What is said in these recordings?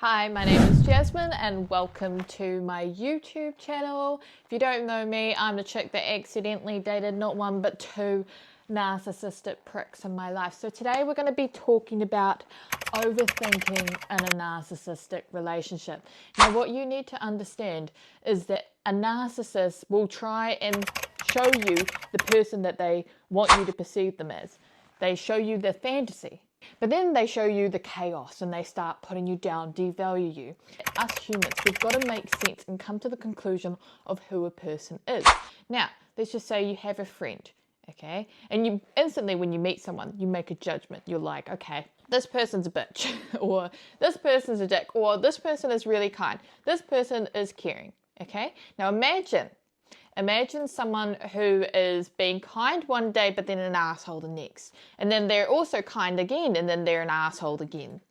Hi, my name is Jasmine and welcome to my YouTube channel. If you don't know me, I'm the chick that accidentally dated not one but two narcissistic pricks in my life. So today we're going to be talking about overthinking in a narcissistic relationship. Now what you need to understand is that a narcissist will try and show you the person that they want you to perceive them as. They show you the fantasy. But then they show you the chaos and they start putting you down, devalue you. Us humans, we've got to make sense and come to the conclusion of who a person is. Now, let's just say you have a friend, okay? And you instantly, when you meet someone, you make a judgment. You're like, okay, this person's a bitch, or this person's a dick, or this person is really kind. This person is caring, okay? Now imagine someone who is being kind one day, but then an asshole the next. And then they're also kind again, and then they're an asshole again.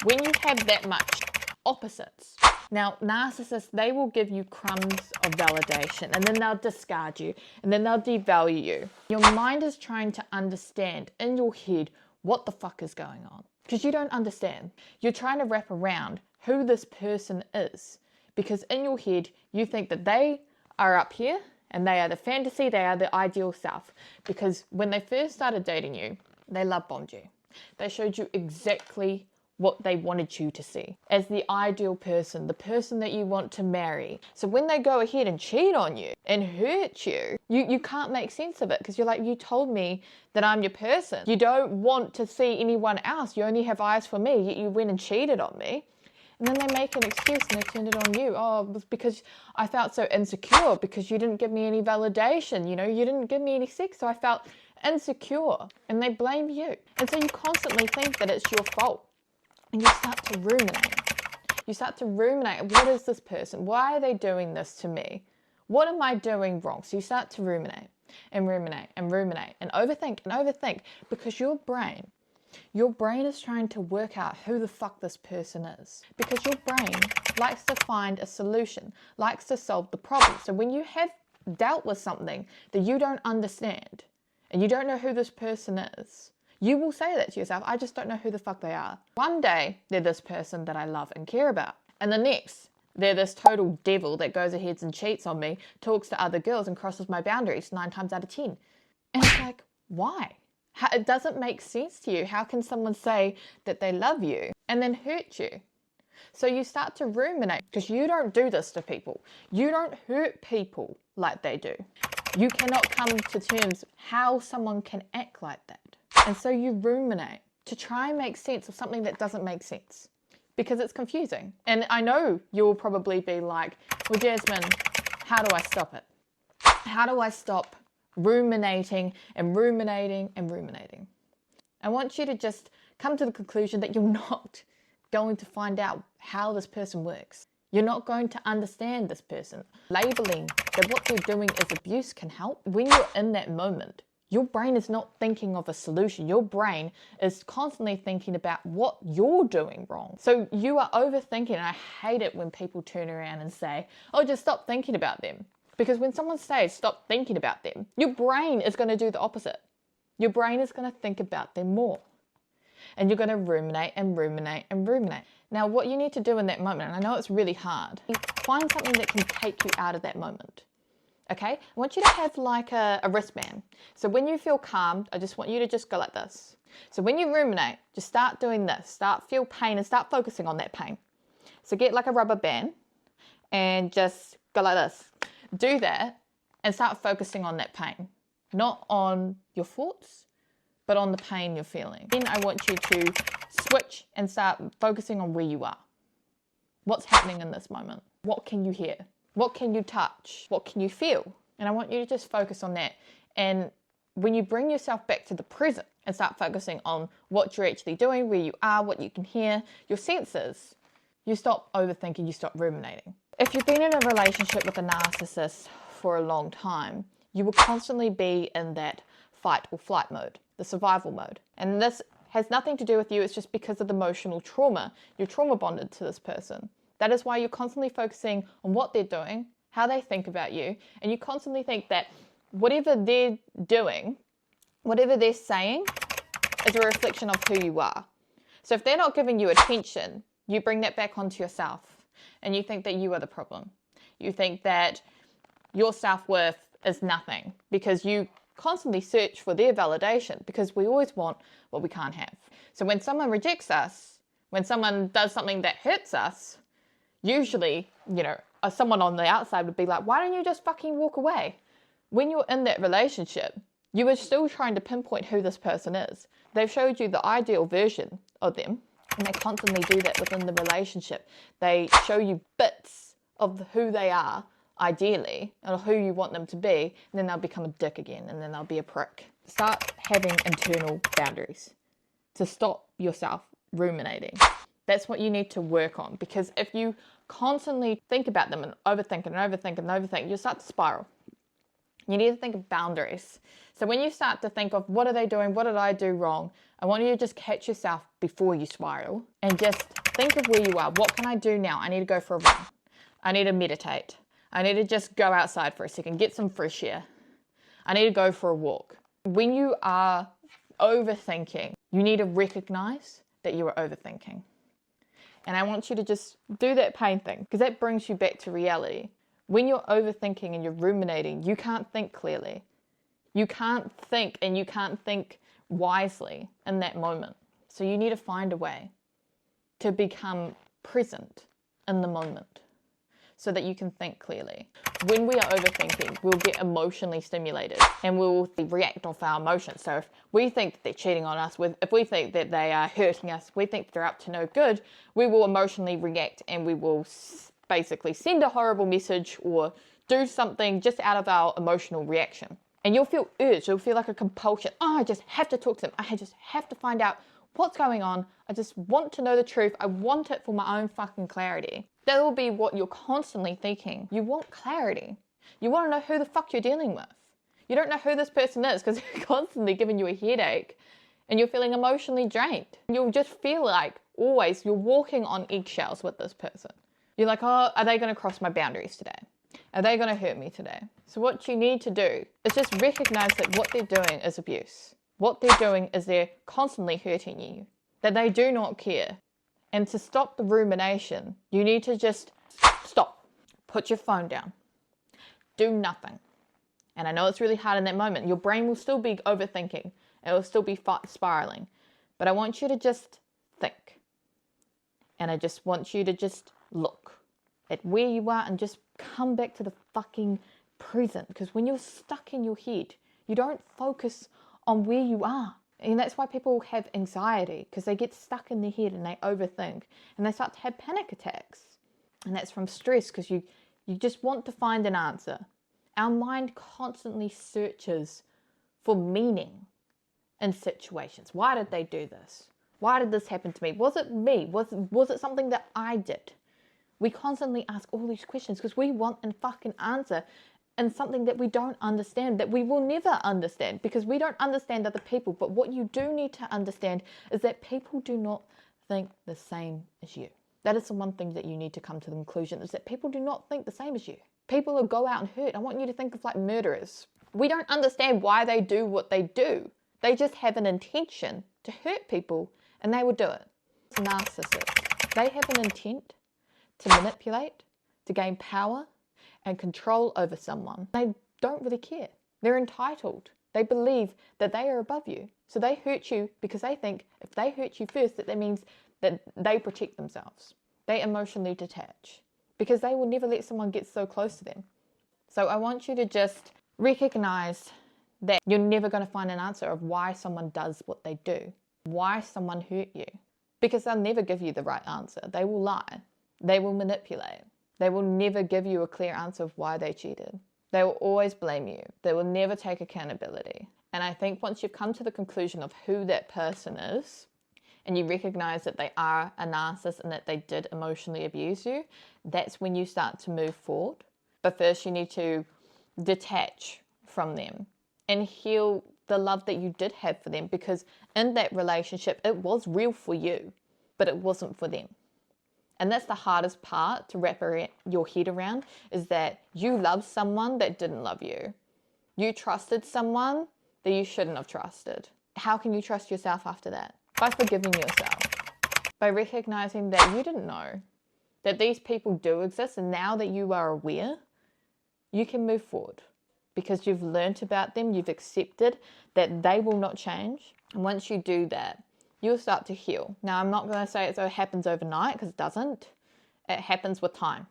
When you have that much opposites. Now, narcissists, they will give you crumbs of validation, and then they'll discard you, and then they'll devalue you. Your mind is trying to understand in your head what the fuck is going on. Because you don't understand. You're trying to wrap around who this person is. Because in your head, you think that they are up here and they are the fantasy, they are the ideal self. Because when they first started dating you, they love bombed you. They showed you exactly what they wanted you to see as the ideal person, the person that you want to marry. So when they go ahead and cheat on you and hurt you, you can't make sense of it because you're like, you told me that I'm your person. You don't want to see anyone else. You only have eyes for me, yet you went and cheated on me. And then they make an excuse and they turn it on you. Oh, it was because I felt so insecure because you didn't give me any validation. You know, you didn't give me any sex, so I felt insecure. And they blame you. And so you constantly think that it's your fault. And you start to ruminate. You start to ruminate. What is this person? Why are they doing this to me? What am I doing wrong? So you start to ruminate and ruminate and ruminate and overthink because your brain is trying to work out who the fuck this person is. Because your brain likes to find a solution, likes to solve the problem. So when you have dealt with something that you don't understand and you don't know who this person is, you will say that to yourself, I just don't know who the fuck they are. One day, they're this person that I love and care about. And the next, they're this total devil that goes ahead and cheats on me, talks to other girls and crosses my boundaries 9 times out of 10. And it's like, why? It doesn't make sense to you. How can someone say that they love you and then hurt you? So you start to ruminate because you don't do this to people. You don't hurt people like they do. You cannot come to terms how someone can act like that. And so you ruminate to try and make sense of something that doesn't make sense because it's confusing. And I know you'll probably be like, well, Jasmine, how do I stop it? How do I stop ruminating and ruminating and ruminating? I want you to just come to the conclusion that you're not going to find out how this person works. You're not going to understand this person. Labeling that what they're doing is abuse can help. When you're in that moment, your brain is not thinking of a solution. Your brain is constantly thinking about what you're doing wrong. So you are overthinking, and I hate it when people turn around and say, oh, just stop thinking about them. Because when someone says stop thinking about them, your brain is going to do the opposite. Your brain is going to think about them more. And you're going to ruminate and ruminate and ruminate. Now, what you need to do in that moment, and I know it's really hard, find something that can take you out of that moment. Okay? I want you to have like a wristband. So when you feel calm, I just want you to just go like this. So when you ruminate, just start doing this. Start feel pain and start focusing on that pain. So get like a rubber band and just go like this. Do that and start focusing on that pain. Not on your thoughts, but on the pain you're feeling. Then I want you to switch and start focusing on where you are. What's happening in this moment? What can you hear? What can you touch? What can you feel? And I want you to just focus on that. And when you bring yourself back to the present and start focusing on what you're actually doing, where you are, what you can hear, your senses, you stop overthinking, you stop ruminating. If you've been in a relationship with a narcissist for a long time, you will constantly be in that fight or flight mode, the survival mode. And this has nothing to do with you, it's just because of the emotional trauma. You're trauma bonded to this person. That is why you're constantly focusing on what they're doing, how they think about you, and you constantly think that whatever they're doing, whatever they're saying, is a reflection of who you are. So if they're not giving you attention, You bring that back onto yourself and you think that you are the problem. You think that your self-worth is nothing because you constantly search for their validation, because we always want what we can't have. So when someone rejects us, when someone does something that hurts us, usually, someone on the outside would be like, why don't you just fucking walk away? When you're in that relationship, you are still trying to pinpoint who this person is. They've showed you the ideal version of them, and they constantly do that within the relationship. They show you bits of who they are, ideally, or who you want them to be, and then they'll become a dick again, and then they'll be a prick. Start having internal boundaries to stop yourself ruminating. That's what you need to work on, because if you constantly think about them and overthink, you'll start to spiral. You need to think of boundaries. So when you start to think of what are they doing, what did I do wrong, I want you to just catch yourself before you spiral and just think of where you are. What can I do now? I need to go for a run. I need to meditate. I need to just go outside for a second, get some fresh air. I need to go for a walk. When you are overthinking, you need to recognize that you are overthinking. And I want you to just do that pain thing, because that brings you back to reality. When you're overthinking and you're ruminating, you can't think clearly. You can't think, and you can't think wisely in that moment. So you need to find a way to become present in the moment so that you can think clearly. When we are overthinking, we'll get emotionally stimulated and we'll react off our emotions. So if we think that they're cheating on us, if we think that they are hurting us, we think they're up to no good, we will emotionally react and we will basically send a horrible message or do something just out of our emotional reaction. And you'll feel urged, you'll feel like a compulsion. Oh, I just have to talk to them. I just have to find out what's going on. I just want to know the truth. I want it for my own fucking clarity. That will be what you're constantly thinking. You want clarity. You want to know who the fuck you're dealing with. You don't know who this person is because they're constantly giving you a headache and you're feeling emotionally drained. You'll just feel like always you're walking on eggshells with this person. You're like, oh, are they going to cross my boundaries today? Are they going to hurt me today? So what you need to do is just recognize that what they're doing is abuse. What they're doing is they're constantly hurting you, that they do not care. And to stop the rumination, you need to just stop. Put your phone down. Do nothing. And I know it's really hard in that moment. Your brain will still be overthinking. It will still be spiraling. But I want you to just think. And I just want you to just look at where you are and just come back to the fucking present. Because when you're stuck in your head, you don't focus on where you are. And that's why people have anxiety, because they get stuck in their head and they overthink and they start to have panic attacks. And that's from stress, because you just want to find an answer. Our mind constantly searches for meaning in situations. Why did they do this? Why did this happen to me? Was it me? Was it something that I did? We constantly ask all these questions because we want a fucking answer in something that we don't understand, that we will never understand, because we don't understand other people. But what you do need to understand is that people do not think the same as you. That is the one thing that you need to come to the conclusion, is that people do not think the same as you. People will go out and hurt. I want you to think of like murderers. We don't understand why they do what they do. They just have an intention to hurt people and they will do it. Narcissists. They have an intent to manipulate, to gain power and control over someone. They don't really care. They're entitled. They believe that they are above you. So they hurt you because they think if they hurt you first, that means that they protect themselves. They emotionally detach because they will never let someone get so close to them. So I want you to just recognize that you're never going to find an answer of why someone does what they do, why someone hurt you, because they'll never give you the right answer. They will lie. They will manipulate. They will never give you a clear answer of why they cheated. They will always blame you. They will never take accountability. And I think once you've come to the conclusion of who that person is, and you recognize that they are a narcissist and that they did emotionally abuse you, that's when you start to move forward. But first you need to detach from them and heal the love that you did have for them, because in that relationship, it was real for you, but it wasn't for them. And that's the hardest part to wrap your head around, is that you loved someone that didn't love you. You trusted someone that you shouldn't have trusted. How can you trust yourself after that? By forgiving yourself. by recognizing that you didn't know that these people do exist, and now that you are aware, you can move forward because you've learnt about them, you've accepted that they will not change. And once you do that, you'll start to heal. Now, I'm not going to say it happens overnight, because it doesn't. It happens with time.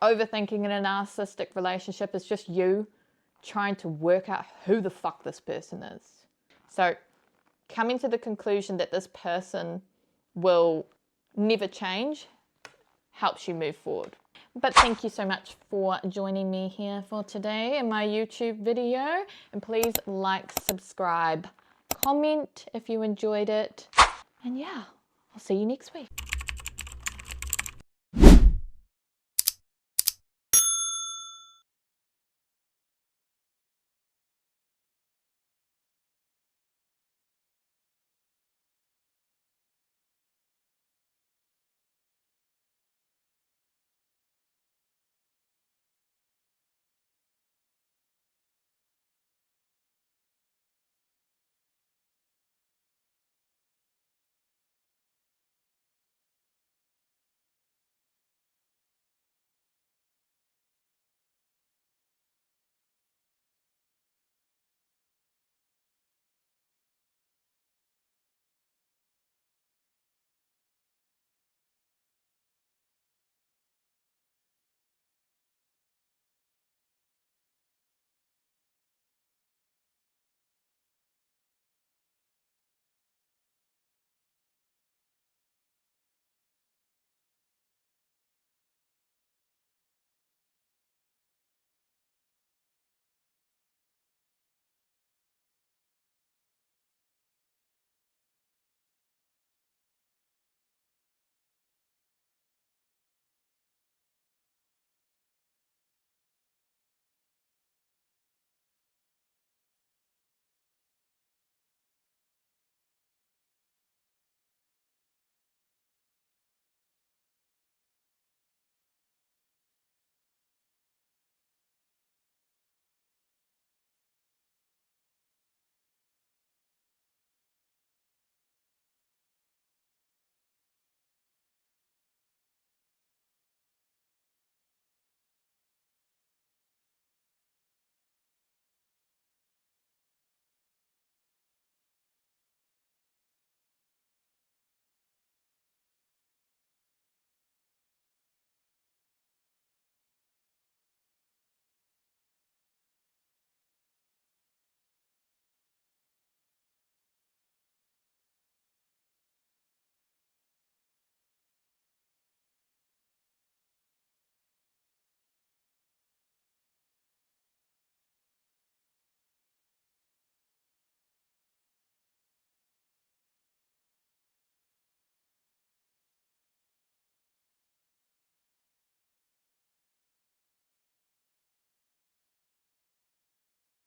Overthinking in a narcissistic relationship is just you trying to work out who the fuck this person is. So coming to the conclusion that this person will never change helps you move forward. But thank you so much for joining me here for today in my YouTube video. And please like, subscribe, comment if you enjoyed it. And yeah, I'll see you next week.